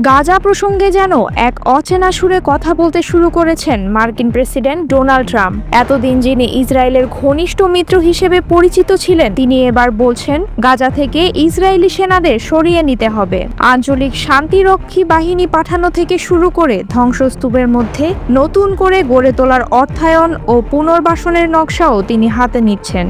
গাজা প্রসঙ্গে যেন এক অচেনা সুরে কথা বলতে শুরু করেছেন মার্কিন প্রেসিডেন্ট ডোনাল্ড ট্রাম্প। এতদিন যিনি ইসরায়েলের ঘনিষ্ঠ মিত্র হিসেবে পরিচিত ছিলেন, তিনি এবার বলছেন গাজা থেকে ইসরায়েলি সেনাদের সরিয়ে নিতে হবে। আঞ্চলিক শান্তিরক্ষী বাহিনী পাঠানো থেকে শুরু করে ধ্বংসস্তূপের মধ্যে নতুন করে গড়ে তোলার অর্থায়ন ও পুনর্বাসনের নকশাও তিনি হাতে নিচ্ছেন।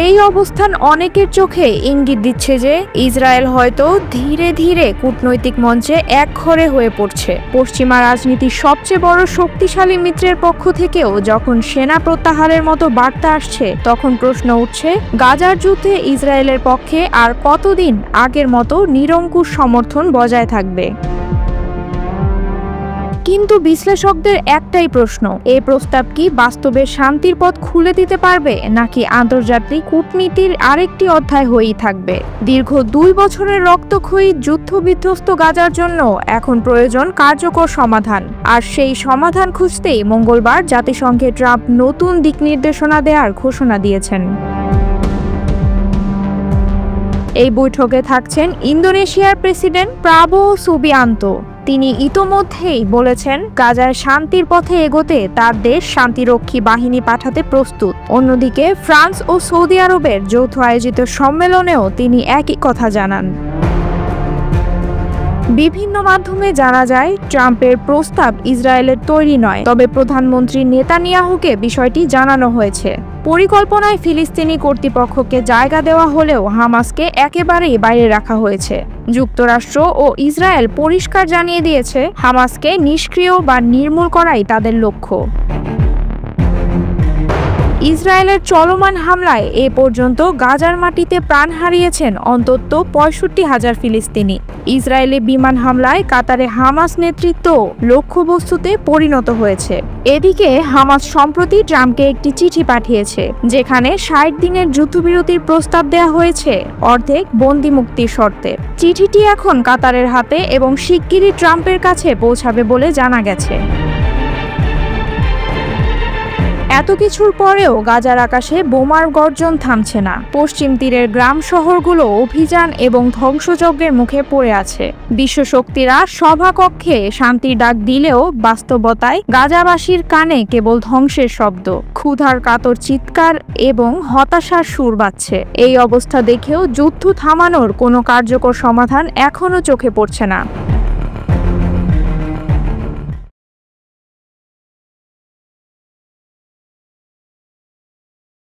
এই অবস্থান অনেকের চোখে ইঙ্গিত দিচ্ছে যে ইসরায়েল হয়তো ধীরে ধীরে কূটনৈতিক মঞ্চে একঘরে হয়ে পড়ছে। পশ্চিমা রাজনীতির সবচেয়ে বড় শক্তিশালী মিত্রের পক্ষ থেকেও যখন সেনা প্রত্যাহারের মতো বার্তা আসছে, তখন প্রশ্ন উঠছে গাজার যুদ্ধে ইসরায়েলের পক্ষে আর কতদিন আগের মতো নিরঙ্কুশ সমর্থন বজায় থাকবে। কিন্তু বিশ্লেষকদের একটাই প্রশ্ন, এই প্রস্তাব কি বাস্তবে শান্তির পথ খুলে দিতে পারবে, নাকি আন্তর্জাতিক কূটনীতির আরেকটি অধ্যায় হয়েই থাকবে? দীর্ঘ 2 বছরের রক্তক্ষয়ী যুদ্ধবিধ্বস্ত গাজার জন্য এখন প্রয়োজন কার্যকর সমাধান, আর সেই সমাধান খুঁজতেই মঙ্গলবার জাতিসংঘে ট্রাম্প নতুন দিক নির্দেশনা দেওয়ার ঘোষণা দিয়েছেন। এই বৈঠকে থাকছেন ইন্দোনেশিয়ার প্রেসিডেন্ট প্রাবোও সুবিয়ান্তো। তিনি ইতোমধ্যেই বলেছেন গাজায় শান্তির পথে এগোতে তার দেশ শান্তিরক্ষী বাহিনী পাঠাতে প্রস্তুত। অন্যদিকে ফ্রান্স ও সৌদি আরবের যৌথ আয়োজিত সম্মেলনেও তিনি একই কথা জানান। বিভিন্ন মাধ্যমে জানা যায় ট্রাম্পের প্রস্তাব ইসরায়েলের তৈরি নয়, তবে প্রধানমন্ত্রী নেতানিয়াহুকে বিষয়টি জানানো হয়েছে। পরিকল্পনায় ফিলিস্তিনি কর্তৃপক্ষকে জায়গা দেওয়া হলেও হামাসকে একেবারেই বাইরে রাখা হয়েছে। যুক্তরাষ্ট্র ও ইসরায়েল পরিষ্কার জানিয়ে দিয়েছে হামাসকে নিষ্ক্রিয় বা নির্মূল করাই তাদের লক্ষ্য। ইসরায়েলের চলমান হামলায় এ পর্যন্ত গাজার মাটিতে প্রাণ হারিয়েছেন অন্তত 65,000 ফিলিস্তিনি। ইসরায়েলি বিমান হামলায় কাতারে হামাস নেতৃত্ব লক্ষ্যবস্তুতে পরিণত হয়েছে। এদিকে হামাস সম্প্রতি ট্রাম্পকে একটি চিঠি পাঠিয়েছে, যেখানে 60 দিনের যুদ্ধবিরতির প্রস্তাব দেওয়া হয়েছে অর্ধেক বন্দি মুক্তির শর্তে। চিঠিটি এখন কাতারের হাতে এবং শিগগিরই ট্রাম্পের কাছে পৌঁছাবে বলে জানা গেছে। এত কিছুর পরেও গাজার আকাশে বোমার গর্জন থামছে না। পশ্চিম তীরের গ্রাম শহরগুলো অভিযান এবং ধ্বংসযজ্ঞের মুখে পড়ে আছে। বিশ্বশক্তিরা সভাকক্ষে শান্তির ডাক দিলেও বাস্তবতায় গাজাবাসীর কানে কেবল ধ্বংসের শব্দ, ক্ষুধার কাতর চিৎকার এবং হতাশার সুর বাজছে। এই অবস্থা দেখেও যুদ্ধ থামানোর কোনো কার্যকর সমাধান এখনো চোখে পড়ছে না।